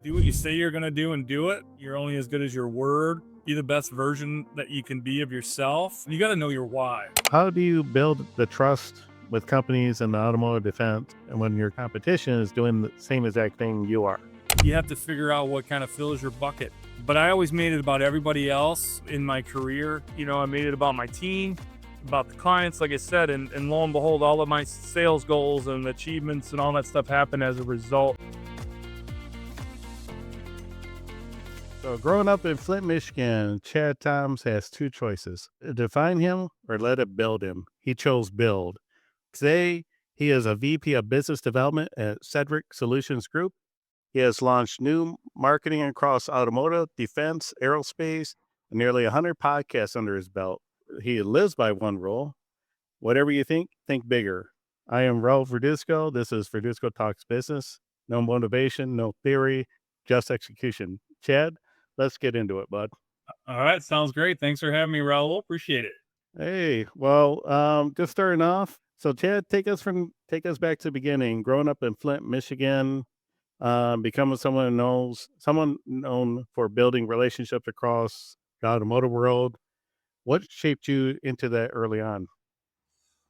Do what you say you're going to do and do it. You're only as good as your word. Be the best version that you can be of yourself. You got to know your why. How do you build the trust with companies in the automotive defense and when your competition is doing the same exact thing you are? You have to figure out what kind of fills your bucket. But I always made it about everybody else in my career. I made it about my team, about the clients, like I said, and lo and behold, all of my sales goals and achievements and all that stuff happened as a result. So, growing up in Flint, Michigan, Chad Toms has two choices: define him or let it build him. He chose build. Today, he is a VP of Business Development at Centric Solutions Group. He has launched new marketing across automotive, defense, aerospace, and nearly 100 podcasts under his belt. He lives by one rule: whatever you think bigger. I am Raul Verdusco. This is Verdusco Talks Business. No motivation, no theory, just execution. Chad, let's get into it, bud. All right, sounds great. Thanks for having me, Raul. Appreciate it. Hey, well, just starting off. So, Chad, take us back to the beginning. Growing up in Flint, Michigan, becoming someone known for building relationships across the automotive world. What shaped you into that early on?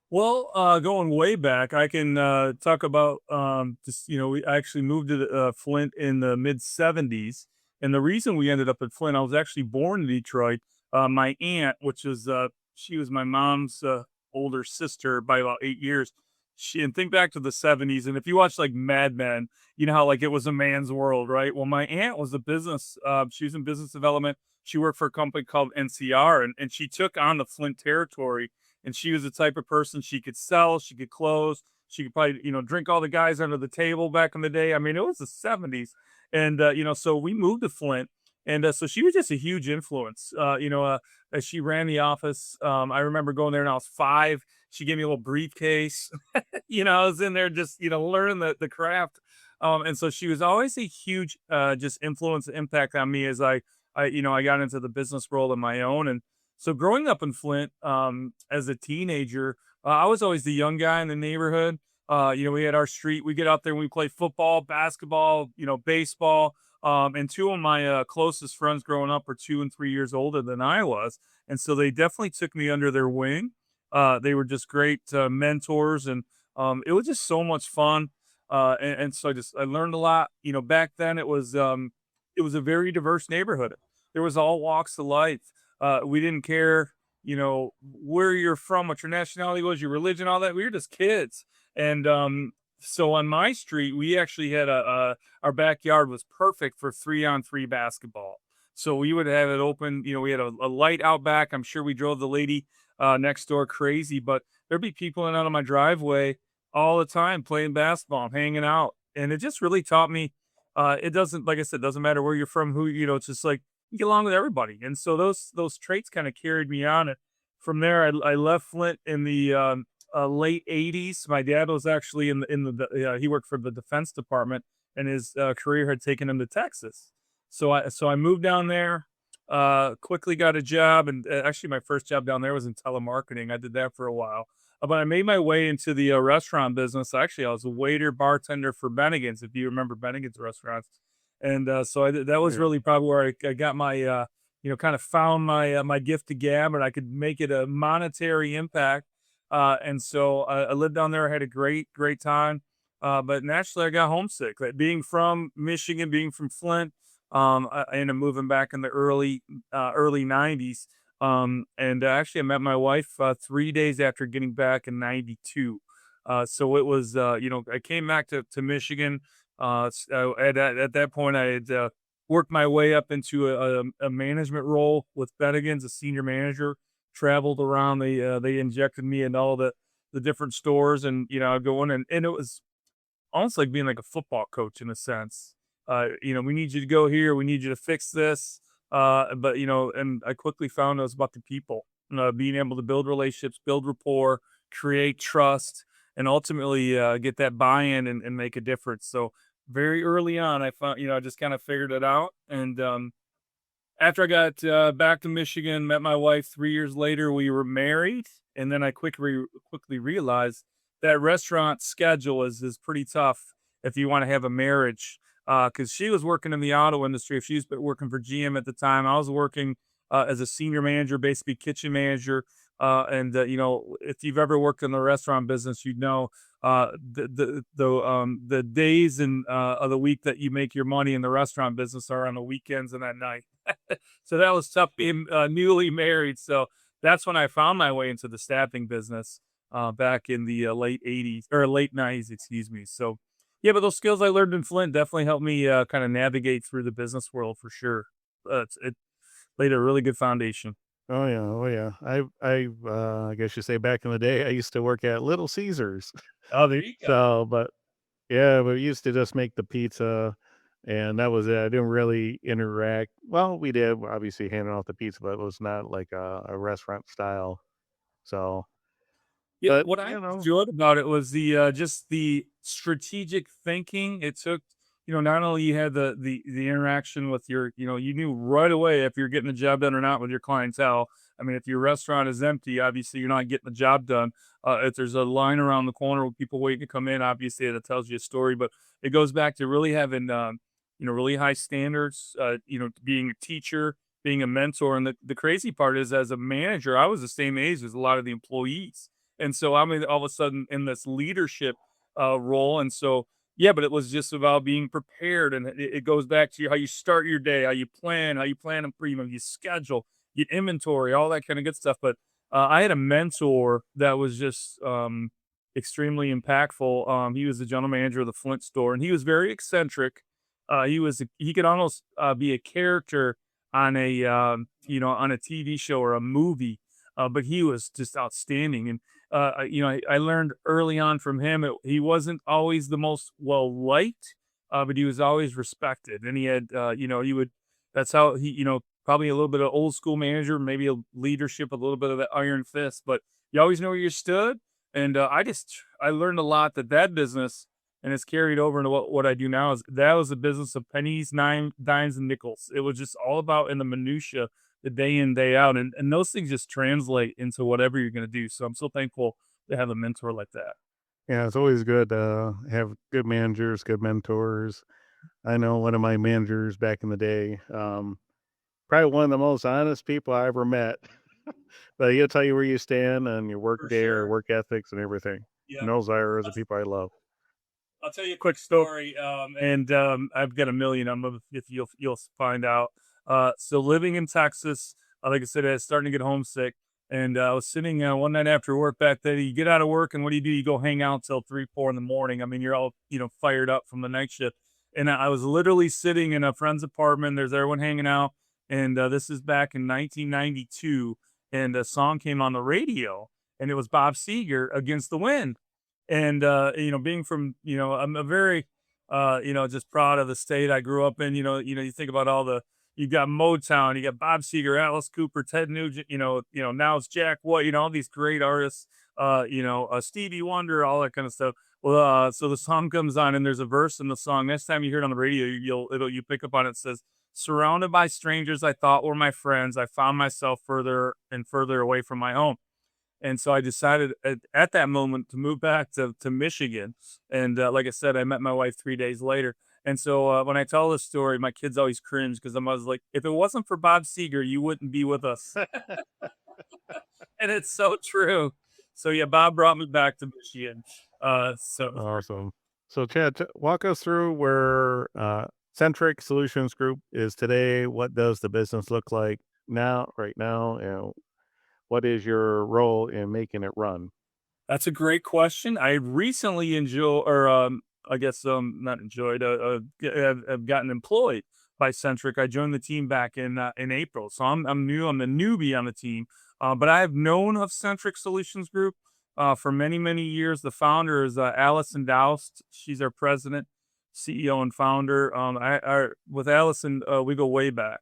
Well, going way back, I can talk about just we actually moved to Flint in the mid '70s, and the reason we ended up at Flint, I was actually born in Detroit. My aunt, which was she was my mom's older sister by about 8 years. And think back to the '70s, and if you watch like Mad Men, you know how like it was a man's world, right? Well, my aunt was a business. She was in business development. She worked for a company called NCR, and she took on the Flint territory, and she was the type of person she could sell, she could close, she could probably, drink all the guys under the table back in the day. I mean, it was the '70s. And, so we moved to Flint. And so she was just a huge influence. As she ran the office. I remember going there when I was 5. She gave me a little briefcase. I was in there just, learning the craft. And so she was always a huge just influence, impact on me as I got into the business world of my own. And so growing up in Flint, as a teenager, I was always the young guy in the neighborhood. We had our street. We get out there and we play football, basketball, baseball. And two of my closest friends growing up were 2 and 3 years older than I was, and so they definitely took me under their wing. They were just great mentors, and it was just so much fun. And so I learned a lot. Back then it was a very diverse neighborhood. There was all walks of life. We didn't care, where you're from, what your nationality was, your religion, all that. We were just kids. And so on my street, we actually had our backyard was perfect for 3-on-3 basketball. So we would have it open. We had a light out back. I'm sure we drove the lady next door crazy, but there'd be people in and out of my driveway all the time playing basketball, hanging out. And it just really taught me it doesn't, like I said, doesn't matter where you're from, who, it's just like you get along with everybody. And so those traits kind of carried me on. And from there, I left Flint in the late '80s. My dad was actually he worked for the Defense Department, and his career had taken him to Texas. So I moved down there, quickly got a job, and actually my first job down there was in telemarketing. I did that for a while, but I made my way into the restaurant business. Actually, I was a waiter, bartender for Bennigan's, if you remember Bennigan's restaurants. And so that was Yeah. really probably where I got my kind of found my gift to gab, and I could make it a monetary impact. And so I lived down there. I had a great time. But naturally, I got homesick. Like, being from Michigan, being from Flint, I ended up moving back in the early '90s. And actually, I met my wife 3 days after getting back in '92. So it was, I came back to Michigan. At that point, I had worked my way up into a management role with Bennigan's, a senior manager. Traveled around. They injected me in all the different stores, and I'd go in, and it was almost like being like a football coach in a sense. We need you to go here, we need you to fix this. But and I quickly found it was about the people, being able to build relationships, build rapport, create trust, and ultimately get that buy-in and make a difference. So very early on, I found, I just kind of figured it out. And after I got back to Michigan, met my wife 3 years later, we were married. And then I quickly realized that restaurant schedule is pretty tough if you want to have a marriage. because she was working in the auto industry. She was working for GM at the time. I was working as a senior manager, basically kitchen manager. And you know, if you've ever worked in the restaurant business, you know the days and of the week that you make your money in the restaurant business are on the weekends and at night. So that was tough being newly married. So that's when I found my way into the staffing business back in the late '80s or late '90s, excuse me. So yeah, but those skills I learned in Flint definitely helped me kind of navigate through the business world for sure. It laid a really good foundation. Oh yeah, oh yeah. I guess you say back in the day, I used to work at Little Caesars. Oh, there you go. So, but yeah, we used to just make the pizza, and that was it. I didn't really interact. Well, we did obviously handing out the pizza, but it was not like a restaurant style. So, Yeah, but what I you know, enjoyed about it was the just the strategic thinking it took. You know, not only you had the interaction with your, you know, you knew right away if you're getting the job done or not with your clientele. I mean, if your restaurant is empty, obviously you're not getting the job done. If there's a line around the corner with people waiting to come in, obviously that tells you a story. But it goes back to really having, you know, really high standards. You know, being a teacher, being a mentor, and the crazy part is, as a manager, I was the same age as a lot of the employees, and so I'm all of a sudden in this leadership role. And so, yeah, but it was just about being prepared. And it goes back to how you start your day, how you plan and you know, you schedule, you inventory, all that kind of good stuff. But I had a mentor that was just extremely impactful. He was the general manager of the Flint store, and he was very eccentric. He could almost be a character on a you know, on a TV show or a movie, but he was just outstanding. And you know, I learned early on from him. He wasn't always the most well liked, but he was always respected. And he had, you know, he would. That's how he, you know, probably a little bit of old school manager, maybe a leadership, a little bit of that iron fist. But you always know where you stood. And I learned a lot that business, and it's carried over into what I do now, is that was a business of pennies, dimes, and nickels. It was just all about in the minutia, the day in, day out. And those things just translate into whatever you're gonna do. So I'm so thankful to have a mentor like that. yeah, it's always good to have good managers, good mentors. I know one of my managers back in the day, probably one of the most honest people I ever met. But he'll tell you where you stand on your work For day or sure. work ethics and everything. Yeah. And those are the people I love. I'll tell you a quick story, and I've got a million of them if you'll find out. So living in Texas, like I said, I was starting to get homesick, and I was sitting one night after work back then. You get out of work, and what do? You go hang out till 3, 4 in the morning. I mean, you're all, you know, fired up from the night shift. And I was literally sitting in a friend's apartment. There's everyone hanging out, and this is back in 1992, and a song came on the radio, and it was Bob Seger, "Against the Wind." And you know, being from, you know, I'm a very you know, just proud of the state I grew up in. You know, you think about all the, you got Motown, you got Bob Seger, Alice Cooper, Ted Nugent, now it's Jack White, you know, all these great artists, Stevie Wonder, all that kind of stuff. Well, so the song comes on, and there's a verse in the song. Next time you hear it on the radio, you pick up on it. It says, "Surrounded by strangers I thought were my friends, I found myself further and further away from my home." And so I decided at that moment to move back to Michigan. And like I said, I met my wife 3 days later. And so when I tell this story, my kids always cringe because I was like, if it wasn't for Bob Seger, you wouldn't be with us. And it's so true. So yeah, Bob brought me back to Michigan. So it was great. Awesome. So, Chad, walk us through where Centric Solutions Group is today. What does the business look like now, right now? And what is your role in making it run? That's a great question. I recently I guess, not enjoyed, have gotten employed by Centric. I joined the team back in April, so I'm new. I'm the newbie on the team, but I have known of Centric Solutions Group for many years. The founder is Allison Doust. She's our president, CEO, and founder. With Allison, we go way back.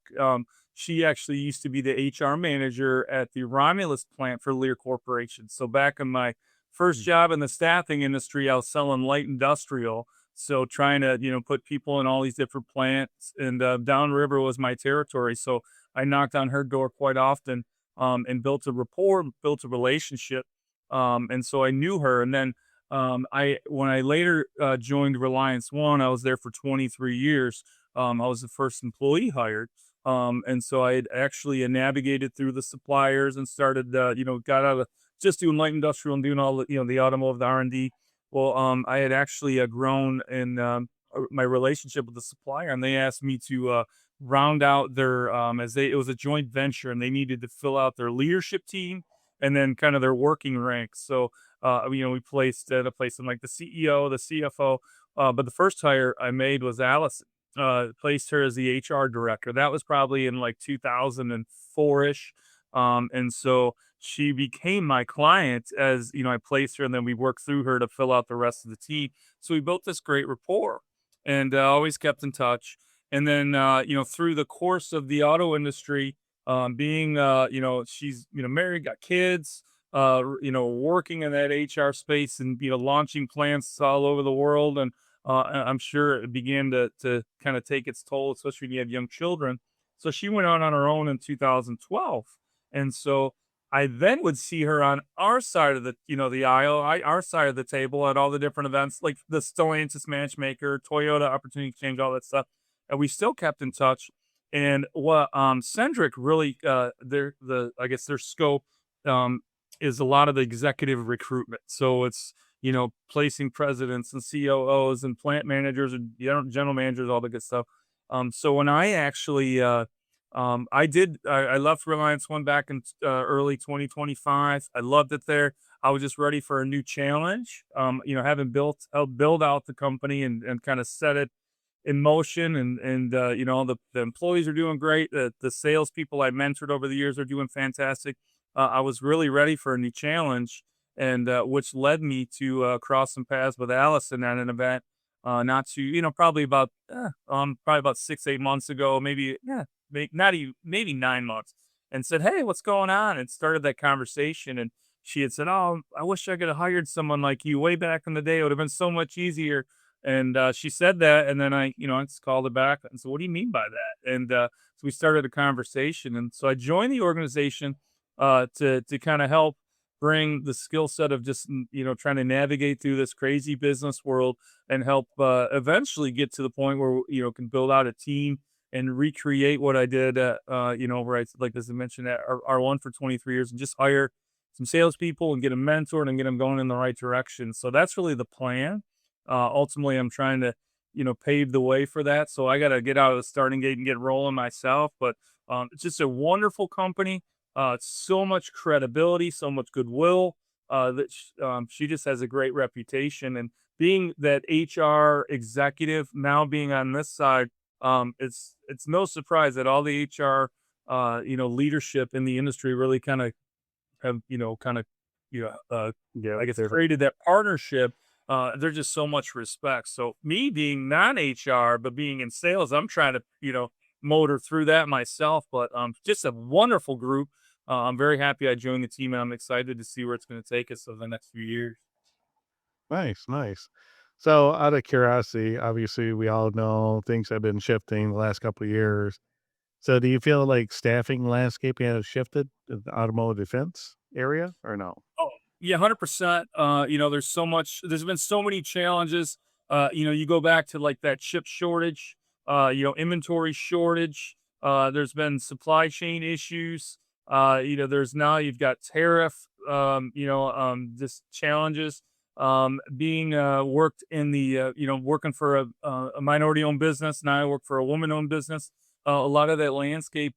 She actually used to be the HR manager at the Romulus plant for Lear Corporation. So back in my first job in the staffing industry, I was selling light industrial. So trying to, you know, put people in all these different plants, and downriver was my territory. So I knocked on her door quite often, and built a rapport, built a relationship. And so I knew her. And then I when I later joined Reliance One, I was there for 23 years. I was the first employee hired. And so I had actually navigated through the suppliers and started, got out of just doing light industrial and doing all the, the automotive, the R&D. Well, I had actually grown in my relationship with the supplier, and they asked me to round out their, it was a joint venture, and they needed to fill out their leadership team and then kind of their working ranks. So, we placed at a place in like the CEO, the CFO, but the first hire I made was Allison. Placed her as the HR director. That was probably in like 2004-ish. And so she became my client as, I placed her and then we worked through her to fill out the rest of the team. So we built this great rapport and always kept in touch. And then, through the course of the auto industry, being, she's, married, got kids, working in that HR space and, launching plants all over the world. And I'm sure it began to kind of take its toll, especially when you have young children. So she went on her own in 2012, and so I then would see her on our side of the aisle, our side of the table at all the different events, like the Stellantis Matchmaker, Toyota Opportunity Exchange, all that stuff, and we still kept in touch. And what Centric really I guess their scope um, is a lot of the executive recruitment. So it's placing presidents and COOs and plant managers and general managers, all the good stuff. So when I actually, I left Reliance One back in early 2025. I loved it there. I was just ready for a new challenge. Having helped build out the company and kind of set it in motion, and the employees are doing great. The salespeople I mentored over the years are doing fantastic. I was really ready for a new challenge, and which led me to cross some paths with Allison at an event. Not to probably about 6 8 months ago, maybe not even maybe 9 months, and said, "Hey, what's going on?" And started that conversation. And she had said, "Oh, I wish I could have hired someone like you way back in the day. It would have been so much easier." And she said that, and then I just called her back and said, "What do you mean by that?" And so we started a conversation, and so I joined the organization to kind of help bring the skill set of just trying to navigate through this crazy business world and help eventually get to the point where can build out a team and recreate what I did at where like as I mentioned at R1 for 23 years and just hire some salespeople and get them mentored and get them going in the right direction. So that's really the plan. Ultimately, I'm trying to, pave the way for that. So I got to get out of the starting gate and get rolling myself. But it's just a wonderful company. So much credibility, so much goodwill. She just has a great reputation. And being that HR executive, now being on this side, it's no surprise that all the HR, leadership in the industry really kind of have, Yeah, I guess they're created that partnership. There's just so much respect. So me being non-HR, but being in sales, I'm trying to, motor through that myself. But just a wonderful group. I'm very happy I joined the team, and I'm excited to see where it's going to take us over the next few years. nice, nice. So, out of curiosity, obviously, we all know things have been shifting the last couple of years. So, do you feel like staffing landscape has shifted in the automotive defense area or no? Oh, yeah, 100%. There's been so many challenges. You go back to like that chip shortage, inventory shortage. There's been supply chain issues. You've got tariff, just challenges. Being worked in the, working for a minority owned business. Now I work for a woman owned business. A lot of that landscape,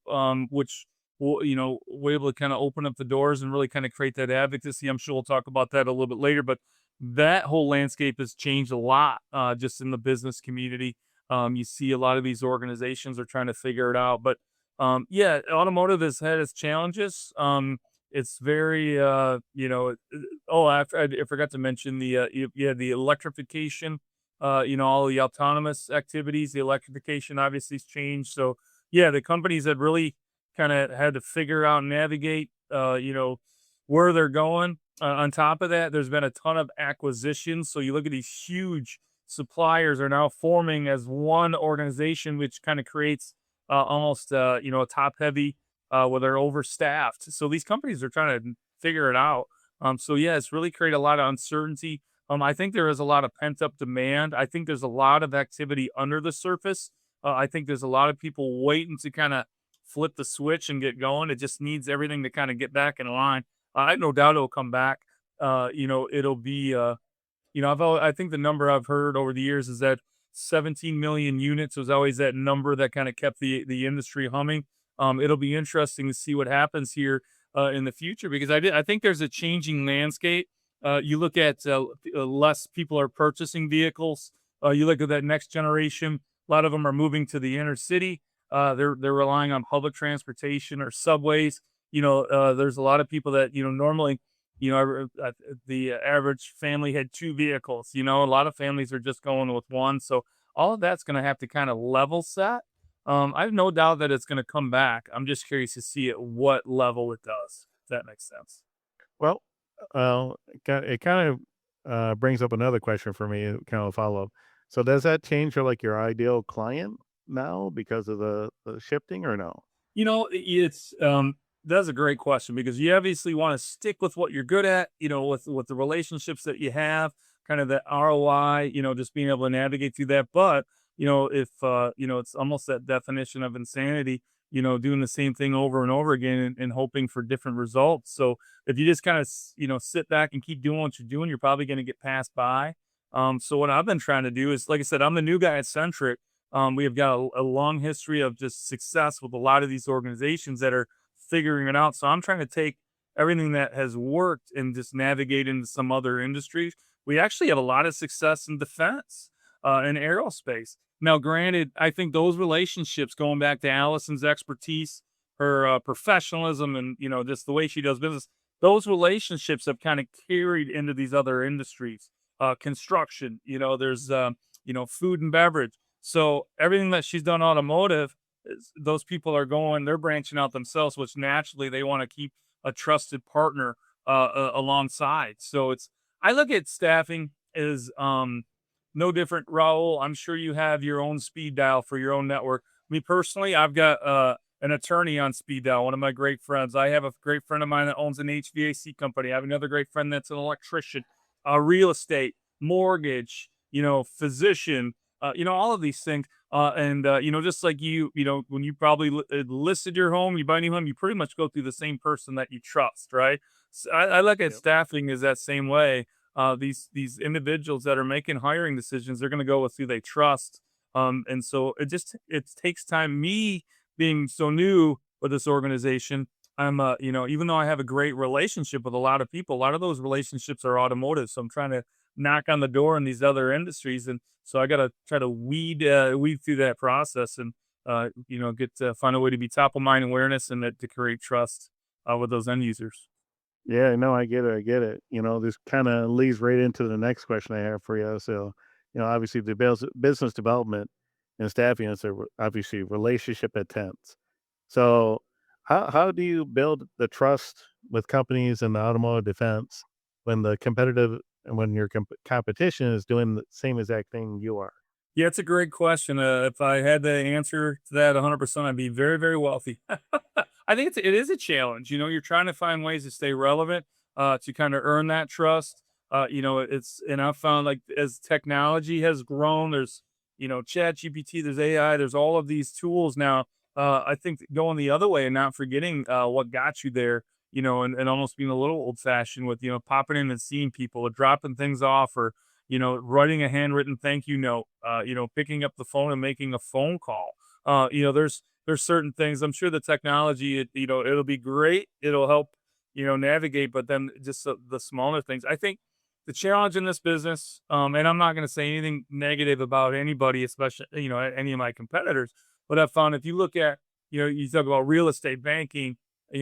which we're able to kind of open up the doors and really kind of create that advocacy. I'm sure we'll talk about that a little bit later, but that whole landscape has changed a lot just in the business community. You see a lot of these organizations are trying to figure it out, but yeah, automotive has had its challenges. It's very, oh, I forgot to mention the electrification, all the autonomous activities, the electrification obviously has changed. So yeah, the companies that really kind of had to figure out and navigate, where they're going. On top of that, there's been a ton of acquisitions. So you look at these huge suppliers are now forming as one organization, which kind of creates almost, a top heavy where they're overstaffed. So these companies are trying to figure it out. So yeah, it's really created a lot of uncertainty. I think there is a lot of pent up demand. I think there's a lot of activity under the surface. I think there's a lot of people waiting to kind of flip the switch and get going. It just needs everything to kind of get back in line. I have no doubt it'll come back. It'll be I think the number I've heard over the years is that 17 million units was always that number that kind of kept the industry humming. It'll be interesting to see what happens here in the future because I think there's a changing landscape. You look at less people are purchasing vehicles. You look at that next generation. A lot of them are moving to the inner city. They're relying on public transportation or subways. There's a lot of people that normally the average family had 2 vehicles. A lot of families are just going with 1. So all of that's gonna have to kinda level set. I have no doubt that it's gonna come back. I'm just curious to see at what level it does, if that makes sense. Well, it kind of brings up another question for me, kind of a follow up. So does that change your ideal client now because of the shifting or no? It's that's a great question because you obviously want to stick with what you're good at, with the relationships that you have, kind of the ROI, just being able to navigate through that. But, if it's almost that definition of insanity, doing the same thing over and over again and hoping for different results. So if you just kind of, sit back and keep doing what you're doing, you're probably going to get passed by. So what I've been trying to do is, like I said, I'm the new guy at Centric. We have got a long history of just success with a lot of these organizations that are figuring it out. So I'm trying to take everything that has worked and just navigate into some other industries. We actually have a lot of success in defense and aerospace. Now, granted, I think those relationships, going back to Allison's expertise, her professionalism, and just the way she does business, those relationships have kind of carried into these other industries. Construction, there's food and beverage, so everything that she's done automotive, those people are they're branching out themselves, which naturally they want to keep a trusted partner alongside. So I look at staffing as no different, Raul. I'm sure you have your own speed dial for your own network. Me personally, I've got an attorney on speed dial, one of my great friends. I have a great friend of mine that owns an HVAC company. I have another great friend that's an electrician, real estate, mortgage, physician, all of these things. And just like when you probably listed your home, you buy a new home, you pretty much go through the same person that you trust, right? So I look at Yep. staffing as that same way. These individuals that are making hiring decisions, they're going to go with who they trust. And so it takes time. Me being so new with this organization, I'm even though I have a great relationship with a lot of people, a lot of those relationships are automotive. So I'm trying to knock on the door in these other industries, and so I got to try to weed through that process and get to find a way to be top of mind awareness and to create trust with those end users. Yeah, no, I get it. I get it. This kind of leads right into the next question I have for you. So, obviously, the business development and staffing is obviously relationship intense. So, how do you build the trust with companies in the automotive defense when the competitive and when your competition is doing the same exact thing you are? Yeah, it's a great question. If I had the answer to that 100%, I'd be very, very wealthy. I think it is a challenge. You're trying to find ways to stay relevant, to kind of earn that trust. And I've found like as technology has grown, there's, Chat GPT, there's AI, there's all of these tools now. I think going the other way and not forgetting what got you there, and almost being a little old fashioned with, popping in and seeing people or dropping things off or, writing a handwritten thank you note, picking up the phone and making a phone call. There's certain things. I'm sure the technology, it'll be great. It'll help, navigate. But then just the smaller things. I think the challenge in this business, and I'm not going to say anything negative about anybody, especially any of my competitors. But I've found if you look at, you talk about real estate, banking,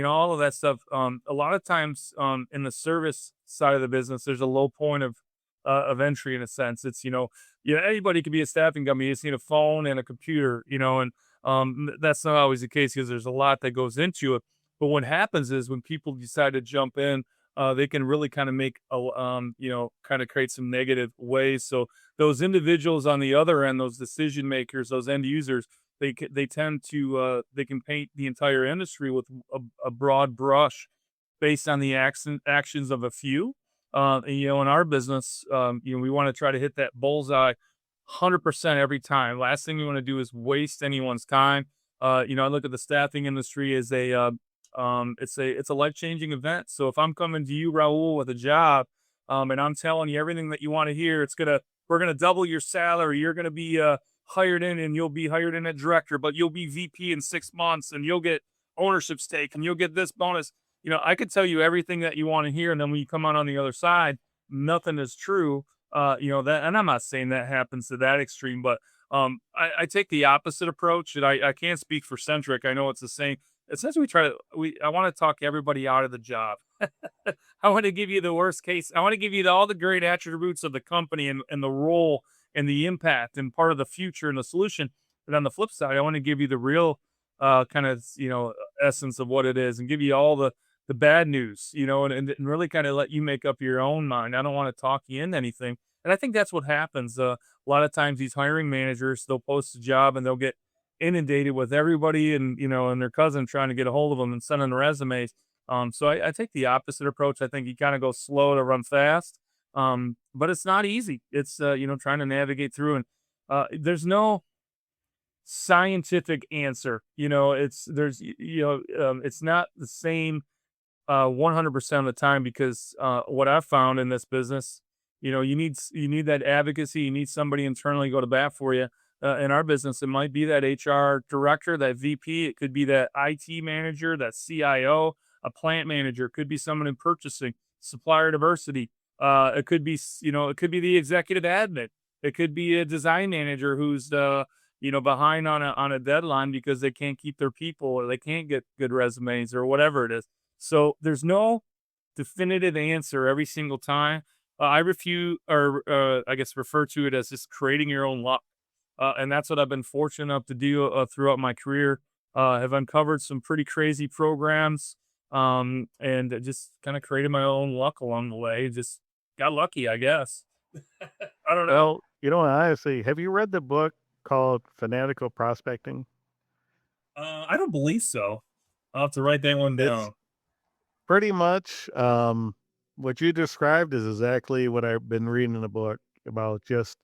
all of that stuff. A lot of times, in the service side of the business, there's a low point of entry in a sense. It's anybody could be a staffing company. You just need a phone and a computer, and that's not always the case because there's a lot that goes into it. But what happens is when people decide to jump in, they can really kind of make kind of create some negative ways. So those individuals on the other end, those decision makers, those end users, they tend to they can paint the entire industry with a broad brush based on the actions of a few. In our business, we want to try to hit that bullseye 100% every time. Last thing we want to do is waste anyone's time. I look at the staffing industry as it's a life changing event. So if I'm coming to you, Raul, with a job, and I'm telling you everything that you want to hear, we're gonna double your salary. You're gonna be hired in, and you'll be hired in at director, but you'll be VP in 6 months, and you'll get ownership stake, and you'll get this bonus. I could tell you everything that you want to hear, and then when you come out on the other side, nothing is true. That, and I'm not saying that happens to that extreme, but I take the opposite approach, and I can't speak for Centric. I know it's the same. Essentially, I want to talk everybody out of the job. I want to give you the worst case. I want to give you all the great attributes of the company and the role and the impact and part of the future and the solution. But on the flip side, I want to give you the real kind of essence of what it is and give you all the bad news, and really kind of let you make up your own mind. I don't want to talk you into anything. And I think that's what happens. A lot of times these hiring managers, they'll post a job and they'll get inundated with everybody and their cousin trying to get a hold of them and sending resumes. So I take the opposite approach. I think you kind of go slow to run fast. But it's not easy. It's trying to navigate through, and there's no scientific answer. It's not the same 100% of the time, because what I've found in this business, you need that advocacy. You need somebody internally to go to bat for you. In our business, it might be that HR director, that VP. It could be that IT manager, that CIO, a plant manager. It could be someone in purchasing, supplier diversity. It could be the executive admin. It could be a design manager who's behind on a deadline because they can't keep their people, or they can't get good resumes, or whatever it is. So there's no definitive answer every single time. I refuse, or I guess refer to it as just creating your own luck. And that's what I've been fortunate enough to do throughout my career. Have uncovered some pretty crazy programs, and just kind of created my own luck along the way. Just got lucky, I guess. I don't know. Well, honestly, have you read the book called Fanatical Prospecting? I don't believe so. I'll have to write that one It's down. pretty much what you described is exactly what I've been reading in the book about, just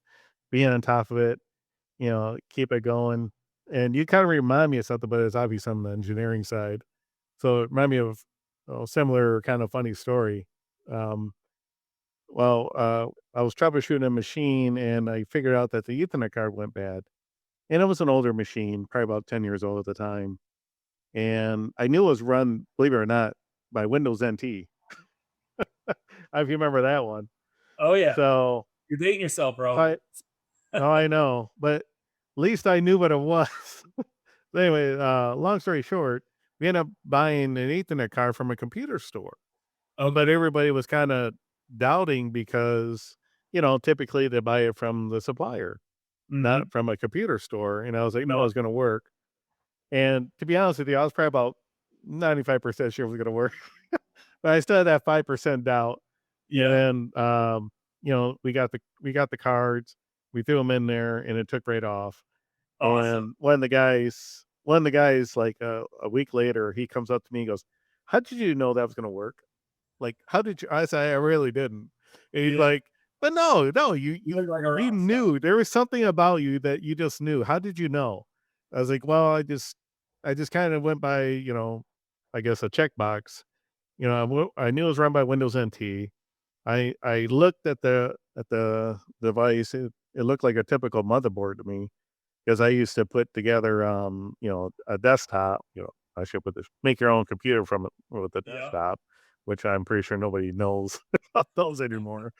being on top of it, keep it going. And you kind of remind me of something, but it's obviously on the engineering side. So it reminded me of a similar kind of funny story. Um, I was troubleshooting a machine and I figured out that the Ethernet card went bad. And it was an older machine, probably about 10 years old at the time. And I knew it was run, believe it or not, by Windows NT. If you remember that one. Oh yeah, So you're dating yourself, bro. I oh, I know, but at least I knew what it was. Anyway, long story short, we ended up buying an Ethernet card from a computer store, but Okay. everybody was kinda doubting because, typically they buy it from the supplier, Hmm. not from a computer store, and I was like, "No, Yeah. it's gonna work." And to be honest with you, I was probably about 95% sure it was gonna work, but I still had that 5% doubt. And Yeah. then, we got the cards, we threw them in there, and it took right off. Awesome. And one of the guys, like, a week later, he comes up to me and goes, "How did you know that was gonna work? Like, how did you?" I said, "I really didn't." And he's Yeah. like, "But no, no, you You you look like a you rock star. knew. There was something about you that you just knew. How did you know?" I was like, "Well, I just kinda went by, I guess, a checkbox. I knew it was run by Windows NT. I looked at the device. It looked like a typical motherboard to me, because I used to put together, a desktop. I should put this make your own computer from it with a Yeah. desktop, which I'm pretty sure nobody knows about those anymore.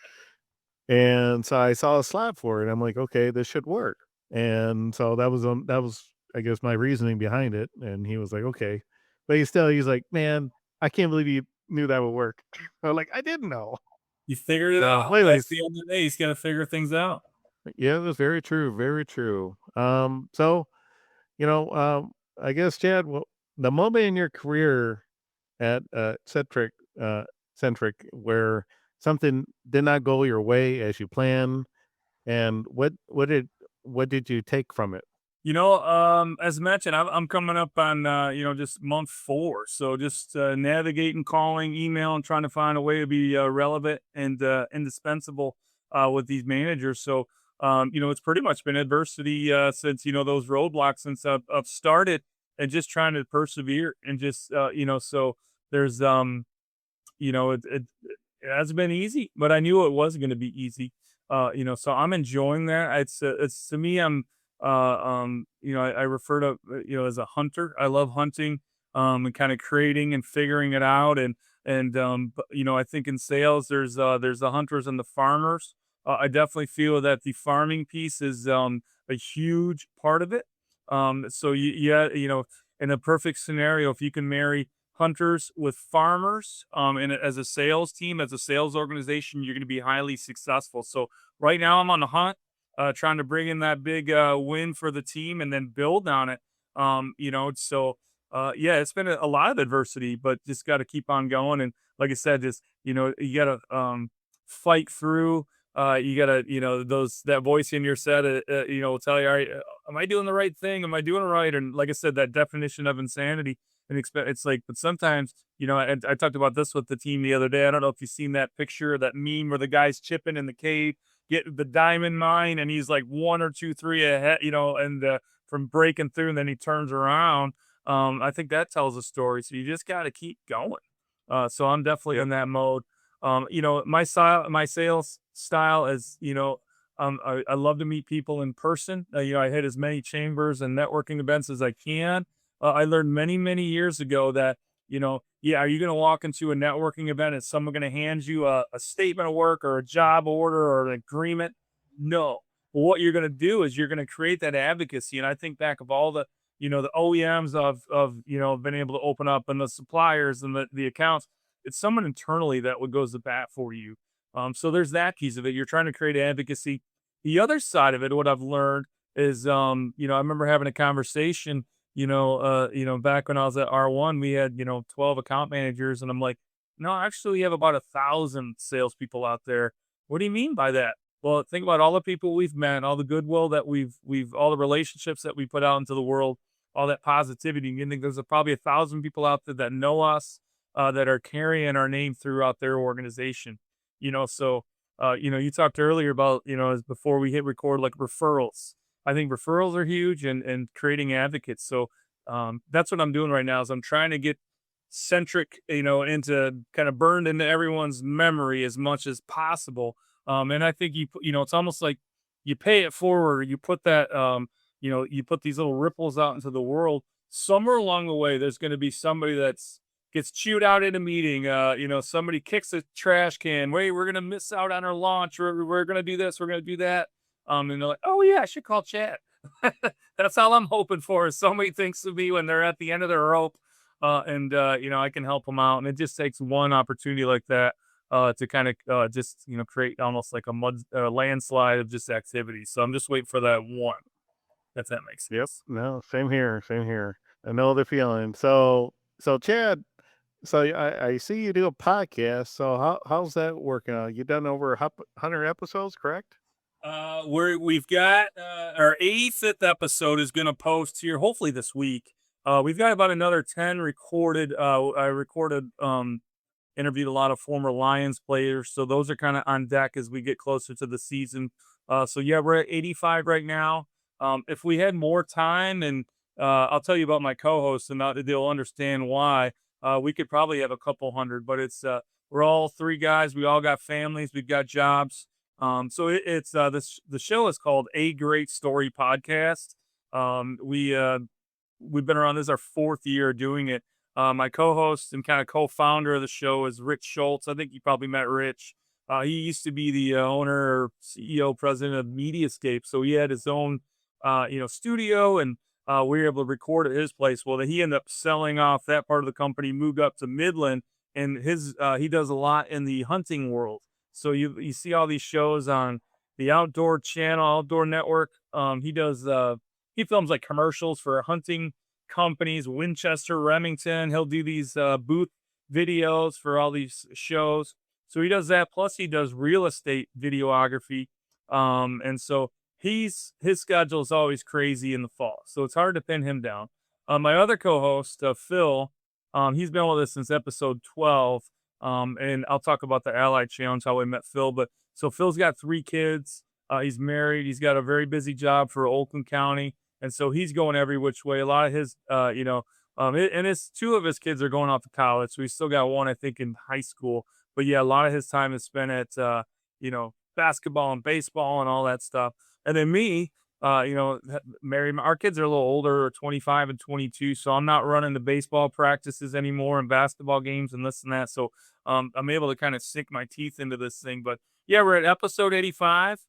And so I saw a slot for it. I'm like, okay, this should work. And so that was, I guess, my reasoning behind it. And he was like, okay, but he's like, man, I can't believe you knew that would work. I'm like, I didn't know. You figured it So, out. That's anyways, the end of the day. He's got to figure things out. yeah, that's very true, very true. So you know, I guess, Chad, well, the moment in your career at uh, Centric, where something did not go your way as you planned, and what did you take from it? As mentioned, I'm coming up on just month 4, so just navigating, calling, email, and trying to find a way to be relevant and indispensable with these managers. So it's pretty much been adversity since those roadblocks since I've started, and just trying to persevere and just so there's it hasn't been easy, but I knew it wasn't going to be easy. So I'm enjoying that. It's to me, I refer to as a hunter. I love hunting, and kind of creating and figuring it out. I think in sales, there's the hunters and the farmers. I definitely feel that the farming piece is a huge part of it. In a perfect scenario, if you can marry hunters with farmers, and as a sales team, as a sales organization, you're going to be highly successful. So right now I'm on the hunt, trying to bring in that big win for the team and then build on it. Yeah, it's been a lot of adversity, but just got to keep on going. And like I said, just you got to fight through. You gotta, that voice in your set, will tell you, all right, am I doing the right thing? Am I doing it right? And like I said, that definition of insanity and expect it's like, but sometimes, and I talked about this with the team the other day. I don't know if you've seen that picture, that meme where the guy's chipping in the cave, get the diamond mine, and he's like one or two, three ahead, and from breaking through, and then he turns around. I think that tells a story. So you just got to keep going. So I'm definitely in that mode. My sales style is, I love to meet people in person. I hit as many chambers and networking events as I can. I learned many, many years ago that, yeah, are you going to walk into a networking event and someone going to hand you a statement of work or a job order or an agreement? No. What you're going to do is you're going to create that advocacy. And I think back of all the OEMs been able to open up, and the suppliers and the accounts, it's someone internally that would goes to bat for you. So there's that piece of it. You're trying to create advocacy. The other side of it, what I've learned is, I remember having a conversation, back when I was at R1, we had, 12 account managers, and I'm like, no, actually, we have about 1,000 salespeople out there. What do you mean by that? Well, think about all the people we've met, all the goodwill that all the relationships that we put out into the world, all that positivity. You think there's probably 1,000 people out there that know us, that are carrying our name throughout their organization. You talked earlier about, as before we hit record, like referrals. I think referrals are huge, and creating advocates. So that's what I'm doing right now is I'm trying to get Centric, into kind of burned into everyone's memory as much as possible. And I think it's almost like you pay it forward. You put that, you put these little ripples out into the world. Somewhere along the way, there's going to be somebody that's gets chewed out in a meeting. Somebody kicks a trash can. Wait, we're gonna miss out on our launch. We're gonna do this. We're gonna do that. And they're like, oh yeah, I should call Chad. That's all I'm hoping for. Is somebody thinks of me when they're at the end of their rope, and I can help them out. And it just takes one opportunity like that to kind of just create almost like a landslide of just activity. So I'm just waiting for that one. If that makes Yep. sense. No, same here. Same here. I know the feeling. So Chad, so I see you do a podcast. So how's that working out? You done over 100 episodes, correct? We've got our 85th episode is going to post here hopefully this week. We've got about another 10 recorded. I recorded, interviewed a lot of former Lions players, so those are kind of on deck as we get closer to the season. So yeah, we're at 85 right now. If we had more time, and I'll tell you about my co-hosts, and they'll understand why. We could probably have a couple hundred, but we're all three guys. We all got families. We've got jobs. The show is called A Great Story Podcast. We've been around. This is our 4th year doing it. My co-host and kind of co-founder of the show is Rich Schultz. I think you probably met Rich. He used to be the owner or CEO, president of Mediascape, so he had his own, studio, and we were able to record at his place. Well, he ended up selling off that part of the company, moved up to Midland, and he does a lot in the hunting world. So you see all these shows on the Outdoor Channel, Outdoor Network. He films like commercials for hunting companies, Winchester, Remington. He'll do these booth videos for all these shows. So he does that. Plus, he does real estate videography. And so his schedule is always crazy in the fall, so it's hard to pin him down. My other co-host, Phil, he's been with us since episode 12. And I'll talk about the Ally Challenge, how we met Phil. But so Phil's got 3 kids. He's married. He's got a very busy job for Oakland County, and so he's going every which way. A lot of his, and his 2 of his kids are going off to college. So he's still got one, I think, in high school. But yeah, a lot of his time is spent at, basketball and baseball and all that stuff. And then me, married. Our kids are a little older, 25 and 22. So I'm not running the baseball practices anymore and basketball games and this and that. So I'm able to kind of sink my teeth into this thing. But yeah, we're at episode 85.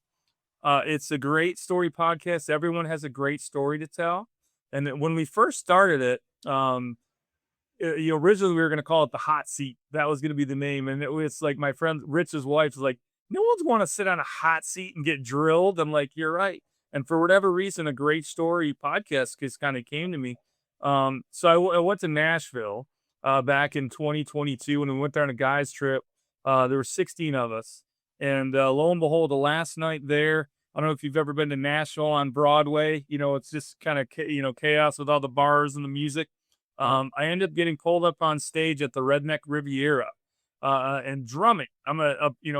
It's a great story podcast. Everyone has a great story to tell. And when we first started it, originally we were going to call it the hot seat. That was going to be the name. And it was like my friend Rich's wife was like, no one's want to sit on a hot seat and get drilled. I'm like, you're right. And for whatever reason, a great story podcast just kind of came to me. So I went to Nashville back in 2022, and we went there on a guys trip. There were 16 of us. And lo and behold, the last night there, I don't know if you've ever been to Nashville on Broadway. It's just kind of, chaos with all the bars and the music. I ended up getting pulled up on stage at the Redneck Riviera and drumming. I'm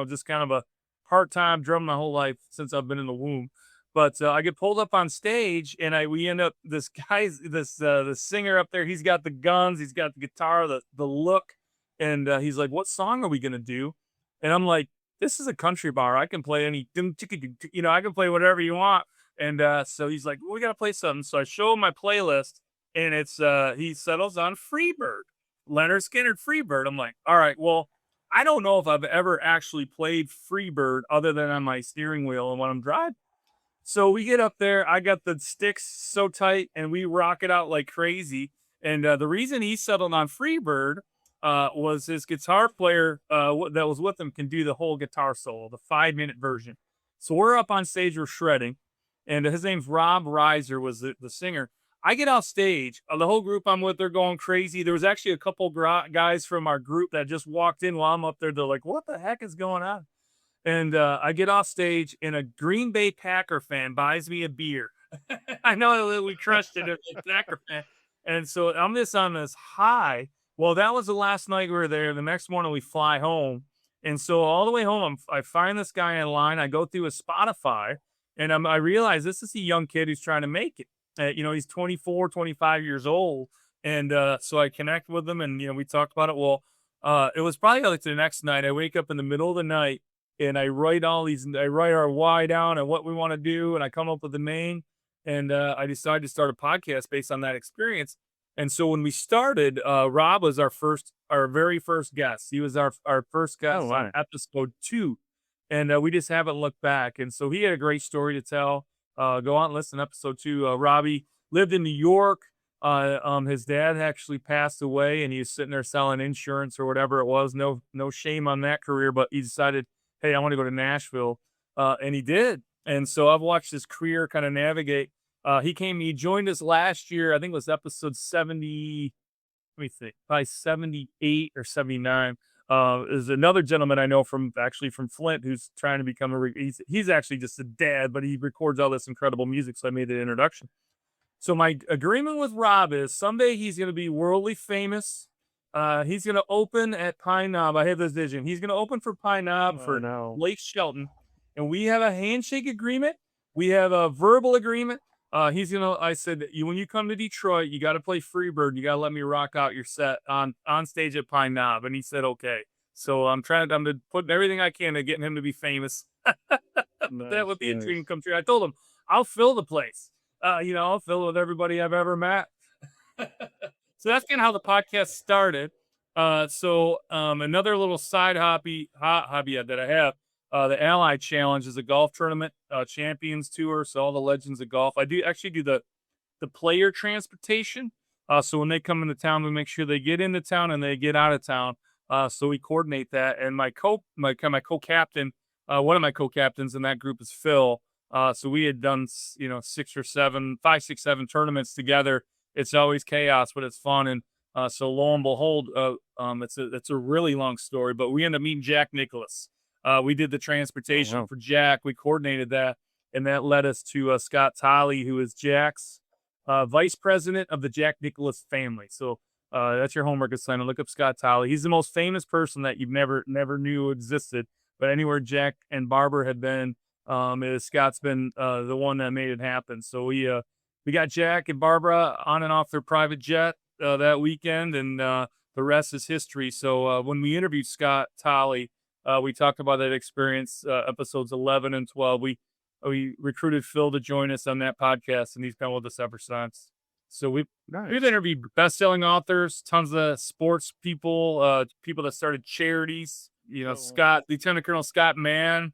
just kind of a part-time drummer my whole life since I've been in the womb. But I get pulled up on stage, and we end up the singer up there. He's got the guns, he's got the guitar, the look, and he's like, "What song are we gonna do?" And I'm like, "This is a country bar. I can play any, I can play whatever you want." And so he's like, "We gotta play something." So I show him my playlist, and it's he settles on Freebird, Leonard Skinner Freebird. I'm like, "All right, well." I don't know if I've ever actually played Freebird other than on my steering wheel and when I'm driving. So we get up there. I got the sticks so tight, and we rock it out like crazy. And the reason he settled on Freebird was his guitar player that was with him can do the whole guitar solo, the 5-minute version. So we're up on stage, we're shredding, and his name's Rob Reiser, was the singer. I get off stage. The whole group I'm with, they're going crazy. There was actually a couple guys from our group that just walked in while I'm up there. They're like, "What the heck is going on?" And I get off stage, and a Green Bay Packer fan buys me a beer. I know that we crushed it, a Packer fan. And so I'm just on this high. Well, that was the last night we were there. The next morning we fly home. And so all the way home, I find this guy in line. I go through his Spotify, and I realize this is a young kid who's trying to make it. He's 24, 25 years old. And so I connect with him, and, we talk about it. Well, it was probably like the next night. I wake up in the middle of the night, and I write our why down and what we want to do, and I come up with the name, and I decided to start a podcast based on that experience. And so when we started, Rob was our very first guest. He was our first Oh, guest on wow. episode 2, and we just haven't looked back. And so he had a great story to tell. Go on and listen to episode 2. Robbie lived in New York. His dad actually passed away, and he was sitting there selling insurance or whatever it was. No shame on that career, but he decided, hey, I want to go to Nashville. And he did. And so I've watched his career kind of navigate. He joined us last year. I think it was episode 70. Let me think, probably 78 or 79. Is another gentleman I know from Flint who's trying to become he's actually just a dad, but he records all this incredible music. So I made the introduction. So my agreement with Rob is someday he's going to be worldly famous. He's going to open at Pine Knob. I have this vision. He's going to open for Pine Knob Oh, for no. Lake Shelton, and we have a handshake agreement. We have a verbal agreement. I said, when you come to Detroit, you got to play Freebird. You got to let me rock out your set on stage at Pine Knob. And he said, okay. So I'm putting everything I can to getting him to be famous. That Nice, would be a nice. dream come true. I told him, I'll fill the place. I'll fill it with everybody I've ever met. So that's kind of how the podcast started. Another little side hobby that I have, the Ally Challenge is a golf tournament, champions tour. So all the legends of golf. I do actually do the player transportation. So when they come into town, we make sure they get into town and they get out of town. So we coordinate that. And my co-captain, one of my co-captains in that group is Phil. So we had done, 5, 6, 7 tournaments together. It's always chaos, but it's fun. And so lo and behold, it's a really long story, but we ended up meeting Jack Nicholas. We did the Oh, transportation wow. for Jack. We coordinated that. and that led us to Scott Tolley, who is Jack's vice president of the Jack Nicklaus family. So that's your homework assignment. Look up Scott Tolley. He's the most famous person that you've never knew existed. But anywhere Jack and Barbara had been, Scott's been the one that made it happen. So we got Jack and Barbara on and off their private jet that weekend, and the rest is history. So when we interviewed Scott Tolley, we talked about that experience, episodes 11 and 12. We recruited Phil to join us on that podcast, and he's been with us ever since. So we've Nice. interviewed best-selling authors, tons of sports people, people that started charities. So, Scott, Lieutenant Colonel Scott Mann.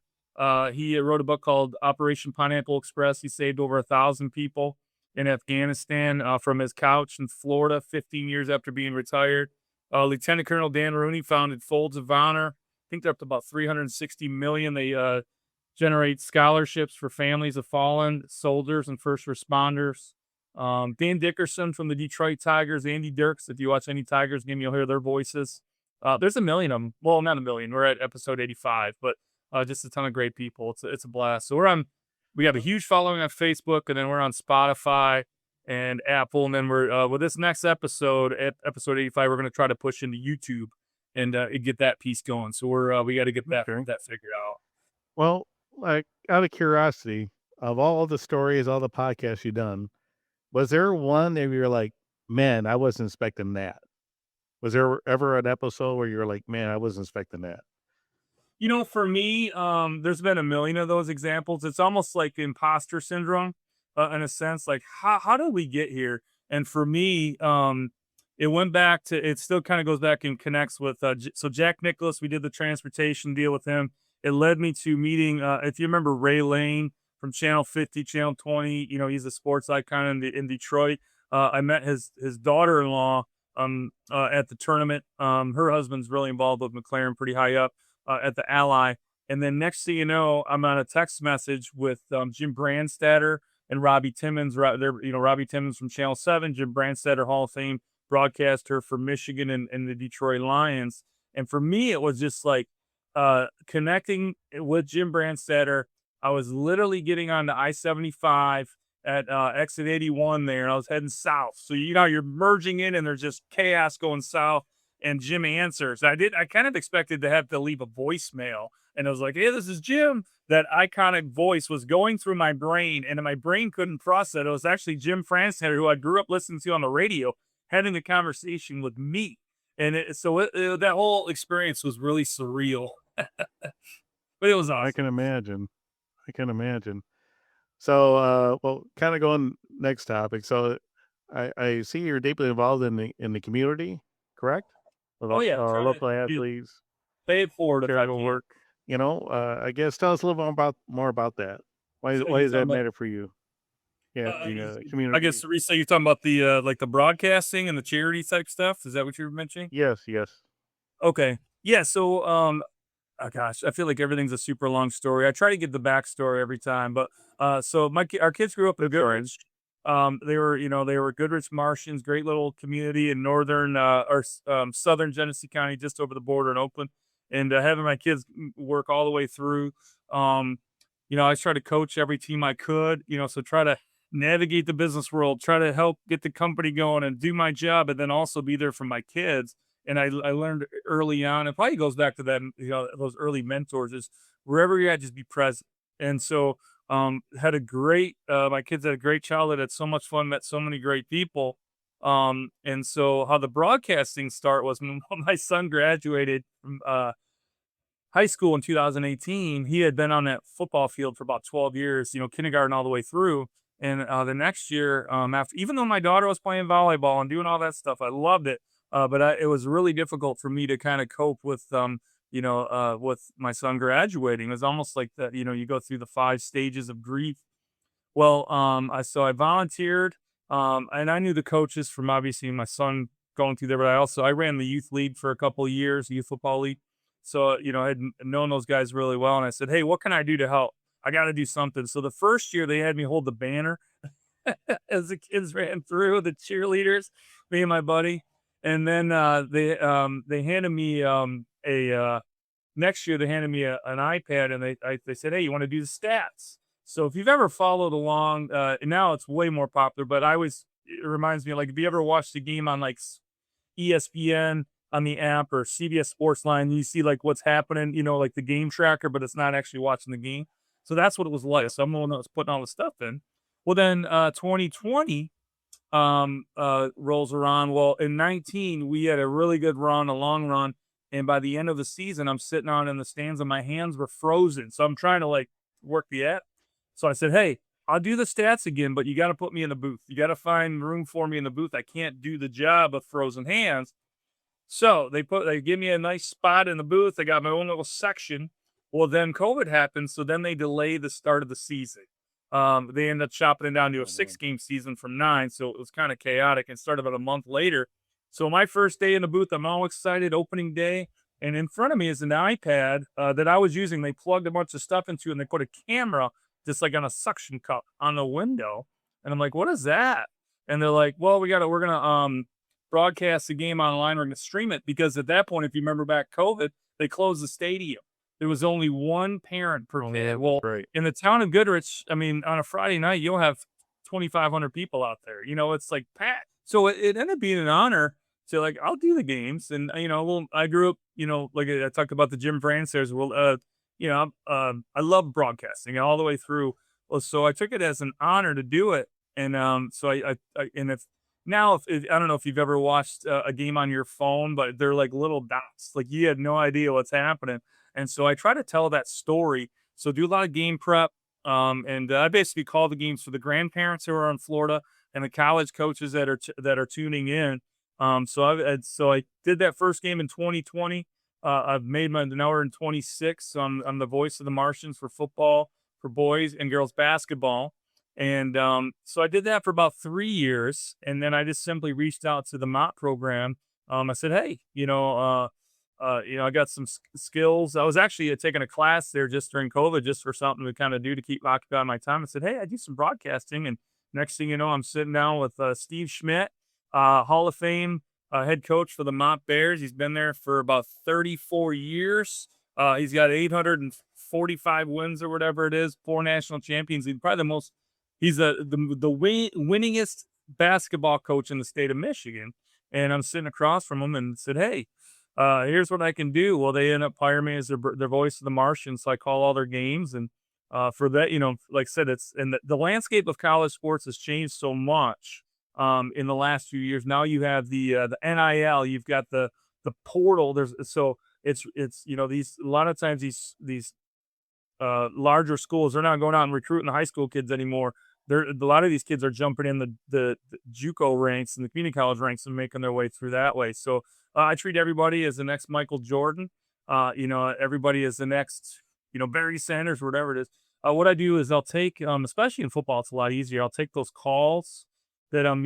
He wrote a book called Operation Pineapple Express. He saved over 1,000 people in Afghanistan from his couch in Florida 15 years after being retired. Lieutenant Colonel Dan Rooney founded Folds of Honor. I think they're up to about 360 million. They generate scholarships for families of fallen soldiers and first responders. Dan Dickerson from the Detroit Tigers, Andy Dirks. If you watch any Tigers game, you'll hear their voices. There's a million of them. Well, not a million. We're at episode 85, but just a ton of great people. It's a blast. So we have a huge following on Facebook, and then we're on Spotify and Apple. And then we're with this next episode, at episode 85, we're going to try to push into YouTube and get that piece going. So we got to get okay. that figured out. Well, like out of curiosity, of all the stories, all the podcasts you've done, was there one that you were like, man, I wasn't expecting that? Was there ever an episode where you're like, man, I wasn't expecting that? For me, there's been a million of those examples. It's almost like imposter syndrome, in a sense. Like, how did we get here? And for me, it went back to. It still kind of goes back and connects with. So Jack Nicklaus, we did the transportation deal with him. It led me to meeting. If you remember Ray Lane from Channel 50, Channel 20, he's a sports icon in Detroit. I met his daughter-in-law at the tournament. Her husband's really involved with McLaren, pretty high up at the Ally. And then next thing you know, I'm on a text message with Jim Brandstatter and Robbie Timmons. Robbie Timmons from Channel 7, Jim Brandstatter, Hall of Fame broadcaster for Michigan and the Detroit Lions. And for me, it was just like connecting with Jim Brandstatter. I was literally getting on the I-75 at exit 81 there, and I was heading south. So, you're merging in and there's just chaos going south, and Jim answers. I kind of expected to have to leave a voicemail, and I was like, hey, this is Jim. That iconic voice was going through my brain, and my brain couldn't process it. It was actually Jim Franceheader, who I grew up listening to on the radio, having the conversation with me. And that whole experience was really surreal, but it was I awesome. can imagine. I can imagine. So, well, kind of going next topic. So, I see you're deeply involved in the community, correct? With Oh, yeah, our trying to local be athletes, pay it forward if I charitable can. work. I guess tell us a little more about that. So Why you're does talking that about matter for you? Yeah, the I guess, community. Teresa, you're talking about the, like, the broadcasting and the charity type stuff? Is that what you were mentioning? Yes, yes. Okay. Yeah, so, oh gosh, I feel like everything's a super long story. I try to give the backstory every time, but, so our kids grew up in That's all right. Goodrich. They were Goodrich Martians, great little community in northern, southern Genesee County, just over the border in Oakland. And, having my kids work all the way through, I try to coach every team I could, so try to navigate the business world, try to help get the company going and do my job, and then also be there for my kids. And I learned early on, it probably goes back to that, those early mentors, is wherever you're at, just be present. And so, had a great, my kids had a great childhood, had so much fun, met so many great people. And so how the broadcasting start was when my son graduated from, high school in 2018. He had been on that football field for about 12 years, kindergarten all the way through. And the next year, after, even though my daughter was playing volleyball and doing all that stuff, I loved it. But it was really difficult for me to kind of cope with my son graduating. It was almost like that, you go through the 5 stages of grief. Well, I volunteered, and I knew the coaches from obviously my son going through there, but I ran the youth league for a couple of years, youth football league. So, I had known those guys really well, and I said, "Hey, what can I do to help? I got to do something." So the first year they had me hold the banner as the kids ran through, the cheerleaders, me and my buddy, and then they handed me a next year they handed me an iPad, and they said, "Hey, you want to do the stats?" So if you've ever followed along, now it's way more popular, but it reminds me, like, if you ever watched the game on like ESPN on the app or CBS Sports Line, you see like what's happening, like the game tracker, but it's not actually watching the game. So that's what it was like. Yep. So I'm the one that was putting all the stuff in. Well, then 2020 rolls around. Well, in 19, we had a really good run, a long run. And by the end of the season, I'm sitting on in the stands and my hands were frozen. So I'm trying to like work the app. So I said, hey, I'll do the stats again, but you got to put me in the booth. You got to find room for me in the booth. I can't do the job of frozen hands. So they give me a nice spot in the booth. I got my own little section. Well, then COVID happened, so then they delay the start of the season. They ended up chopping it down to a Oh, man. 6 game season from 9, so it was kind of chaotic and started about a month later. So my first day in the booth, I'm all excited, opening day, and in front of me is an iPad that I was using. They plugged a bunch of stuff into, and they put a camera just like on a suction cup on the window, and I'm like, "What is that?" And they're like, "Well, we're gonna broadcast the game online. We're going to stream it," because at that point, if you remember back COVID, they closed the stadium. There was only one parent per kid. Well, Right. in the town of Goodrich, I mean, on a Friday night, you'll have 2,500 people out there. It's like packed. So it ended up being an honor to like, I'll do the games. And, well, I grew up, like I talked about the Jim Francis. Well, I love broadcasting all the way through. Well, so I took it as an honor to do it. And so and if now, if I don't know if you've ever watched a game on your phone, but they're like little dots, like you had no idea what's happening. And so I try to tell that story. So do a lot of game prep, and I basically call the games for the grandparents who are in Florida and the college coaches that are tuning in. So I did that first game in 2020. I've made my now we're in 26. So I'm the voice of the Martians for football, for boys and girls basketball. And so I did that for about 3 years, and then I just simply reached out to the MOP program. I said, "Hey, I got some skills." I was actually taking a class there just during COVID, just for something to kind of do to keep occupying my time. I said, "Hey, I do some broadcasting," and next thing you know, I'm sitting down with Steve Schmidt, Hall of Fame head coach for the Mont Bears. He's been there for about 34 years. He's got 845 wins or whatever it is, 4 national champions. He's probably the most. He's winningest basketball coach in the state of Michigan. And I'm sitting across from him and said, "Hey, here's what I can do." Well, they end up hiring me as their voice of the Martians. So I call all their games. And for that, like I said, the landscape of college sports has changed so much in the last few years. Now you have the NIL, you've got the portal. These a lot of times these larger schools, they're not going out and recruiting the high school kids anymore. A lot of these kids are jumping in the JUCO ranks and the community college ranks and making their way through that way. So I treat everybody as the next Michael Jordan. Everybody is the next, Barry Sanders, whatever it is. What I do is I'll take, especially in football, it's a lot easier. I'll take those calls that I'm,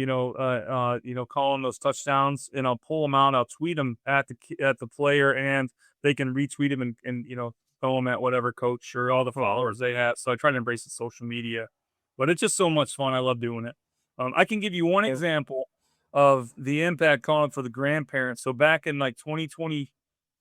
calling those touchdowns, and I'll pull them out. I'll tweet them at the player, and they can retweet them and throw them at whatever coach or all the followers they have. So I try to embrace the social media, but it's just so much fun. I love doing it. I can give you one example of the impact calling for the grandparents. So back in like 2020, I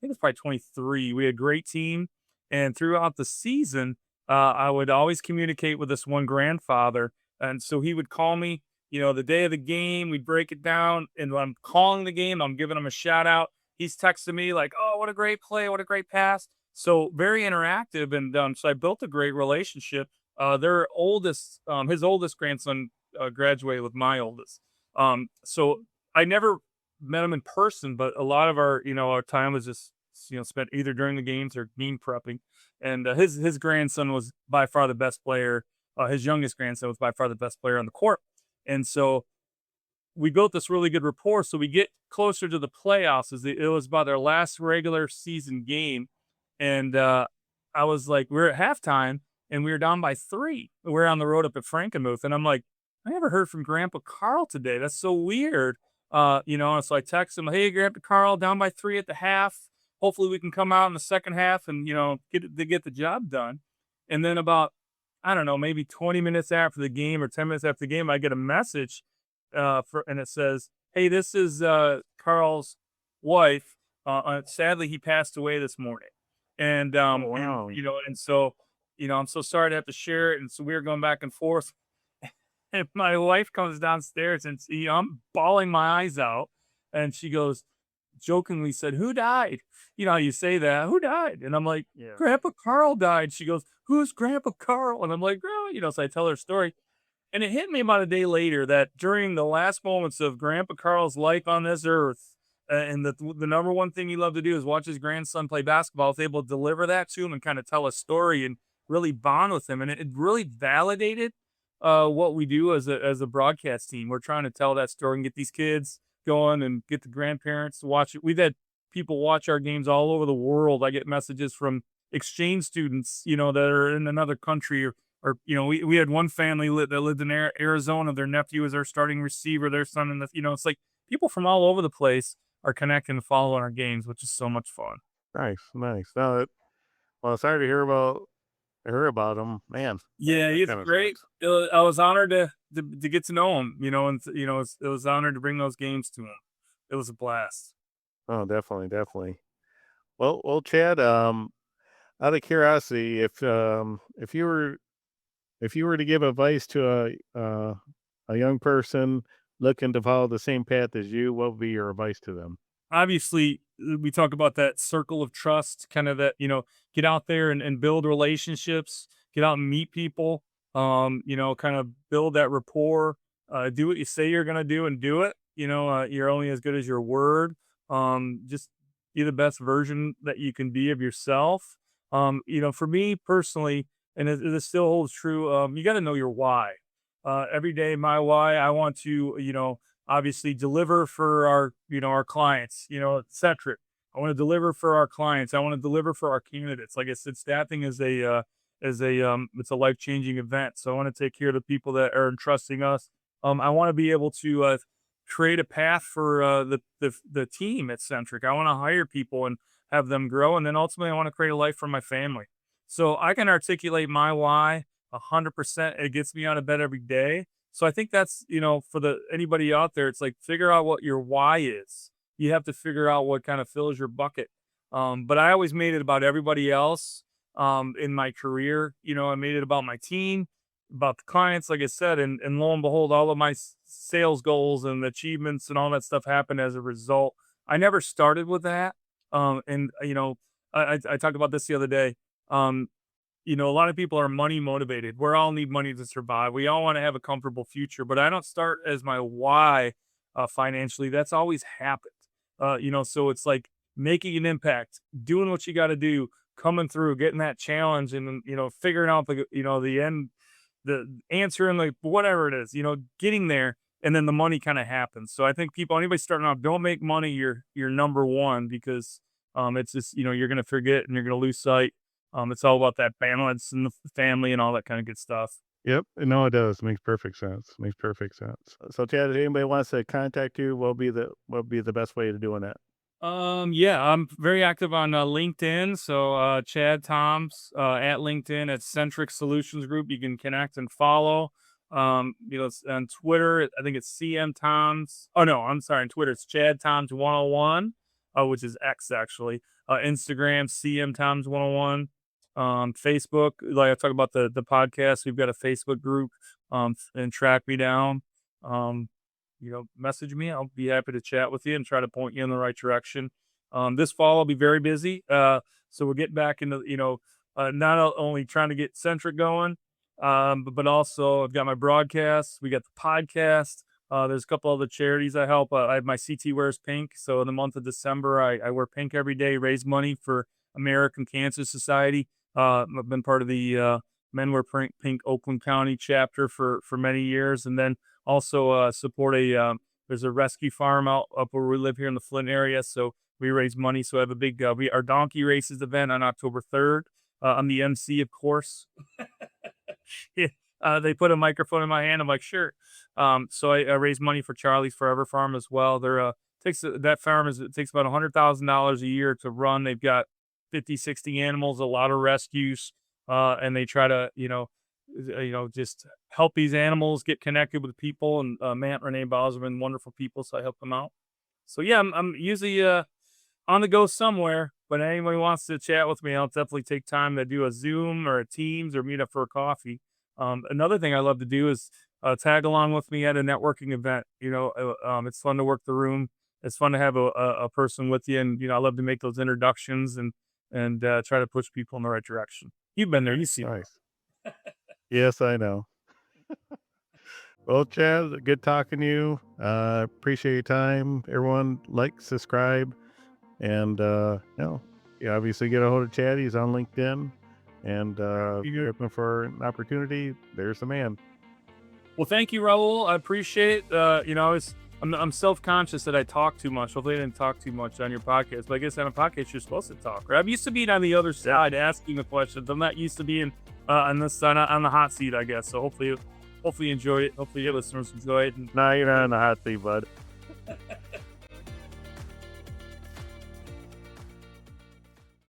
think it's probably 23, we had a great team. And throughout the season, I would always communicate with this one grandfather. And so he would call me, the day of the game, we'd break it down. And when I'm calling the game, I'm giving him a shout out. He's texting me like, "Oh, what a great play. What a great pass." So very interactive. And so I built a great relationship. His oldest grandson graduated with my oldest. So I never met him in person, but a lot of our time was just, spent either during the games or game prepping. And his grandson was by far the best player. His youngest grandson was by far the best player on the court. And so we built this really good rapport. So we get closer to the playoffs. It was about their last regular season game, and I was like, we're at halftime, and we were down by 3. We're on the road up at Frankenmuth, and I'm like, I never heard from Grandpa Carl today. That's so weird. And so I text him, "Hey, Grandpa Carl, down by 3 at the half. Hopefully, we can come out in the second half and get the job done." And then about, I don't know, maybe 20 minutes after the game or 10 minutes after the game, I get a message and it says, "Hey, this is Carl's wife. Sadly, he passed away this morning." And Oh, wow. so I'm so sorry to have to share it. And so we were going back and forth. And my wife comes downstairs and I'm bawling my eyes out. And she goes, jokingly said, "Who died?" You know how you say that, "Who died?" And I'm like, Yeah. "Grandpa Carl died." She goes, "Who's Grandpa Carl?" And I'm like, "Girl," so I tell her story. And it hit me about a day later that during the last moments of Grandpa Carl's life on this earth, and the number one thing he loved to do is watch his grandson play basketball. I was able to deliver that to him and kind of tell a story and really bond with him. And it really validated what we do as a broadcast team. We're trying to tell that story and get these kids going and get the grandparents to watch it. We've had people watch our games all over the world. I get messages from exchange students, that are in another country or we had one family that lived in Arizona. Their nephew is their starting receiver. Their son in the it's like people from all over the place are connecting and following our games, which is so much fun. Nice, nice. No, well, sorry to hear about him. Man, Yeah, that he's kind of great. sucks. I was honored to get to know him. And it was honored to bring those games to him. It was a blast. Oh, definitely, definitely. Well, Chad. Out of curiosity, if you were to give advice to a young person looking to follow the same path as you, what would be your advice to them? Obviously, we talk about that circle of trust, kind of that, get out there and build relationships, get out and meet people, kind of build that rapport, do what you say you're going to do and do it. You're only as good as your word. Just be the best version that you can be of yourself. For me personally, and it still holds true, you got to know your why. Every day, my why, I want to, obviously deliver for our clients, Centric. I want to deliver for our clients. I want to deliver for our candidates. Like I said, staffing is a it's a life-changing event. So I want to take care of the people that are entrusting us. I want to be able to create a path for the team at Centric. I want to hire people and have them grow, and then ultimately I want to create a life for my family. So I can articulate my why 100%. It gets me out of bed every day. So I think that's, for the anybody out there, it's like figure out what your why is. You have to figure out what kind of fills your bucket. But I always made it about everybody else in my career. I made it about my team, about the clients, like I said, and lo and behold, all of my sales goals and achievements and all that stuff happened as a result. I never started with that. And I talked about this the other day. Um, a lot of people are money motivated. We all need money to survive. We all want to have a comfortable future, but I don't start as my why financially. That's always happened. So it's like making an impact, doing what you got to do, coming through, getting that challenge, and then, figuring out the end, the answer, and like whatever it is, getting there, and then the money kind of happens. So I think anybody starting off, don't make money your number one because it's just you're gonna forget and you're gonna lose sight. It's all about that balance and the family and all that kind of good stuff. Yep, no, it does. Makes perfect sense. Makes perfect sense. So, Chad, if anybody wants to contact you, what would be the best way to doing that? Yeah, I'm very active on LinkedIn. So, Chad Toms at LinkedIn at Centric Solutions Group. You can connect and follow. It's on Twitter. I think it's CM Toms. Oh no, I'm sorry. On Twitter, it's Chad Toms 101, which is X actually. Instagram CM Toms 101. Facebook, like I talk about the podcast. We've got a Facebook group. And track me down. Um, message me. I'll be happy to chat with you and try to point you in the right direction. This fall, I'll be very busy. So we're getting back into, not only trying to get Centric going, but also I've got my broadcasts. We got the podcast. There's a couple other charities I help. I have my CT Wears Pink. So in the month of December, I wear pink every day, raise money for American Cancer Society. I've been part of the Men Wear Pink Oakland County chapter for many years. And then also support there's a rescue farm out up where we live here in the Flint area. So we raise money. So I have a big, our donkey races event on October 3rd. I'm the MC, of course. Yeah, they put a microphone in my hand. I'm like, sure. So I raise money for Charlie's Forever Farm as well. That farm it takes about $100,000 a year to run. They've got 50, 60 animals, a lot of rescues, and they try to, just help these animals get connected with people. And Matt, Renee Bowser, wonderful people, so I help them out. So yeah, I'm usually on the go somewhere. But anybody wants to chat with me, I'll definitely take time to do a Zoom or a Teams or meet up for a coffee. Another thing I love to do is tag along with me at a networking event. It's fun to work the room. It's fun to have a person with you, and I love to make those introductions and try to push people in the right direction. You've been there, you've seen it. Nice. Yes, I know. Well, Chad, good talking to you. Appreciate your time. Everyone, like, subscribe, and you obviously get a hold of Chad. He's on LinkedIn, and if you're looking for an opportunity, there's the man. Well, thank you, Raul. I appreciate it. I'm self-conscious that I talk too much. Hopefully I didn't talk too much on your podcast, but I guess on a podcast you're supposed to talk, right? I'm used to being on the other side asking the questions. I'm not used to being on the hot seat, I guess. So hopefully you enjoy it. Hopefully your listeners enjoy it. And No, you're not in the hot seat, bud.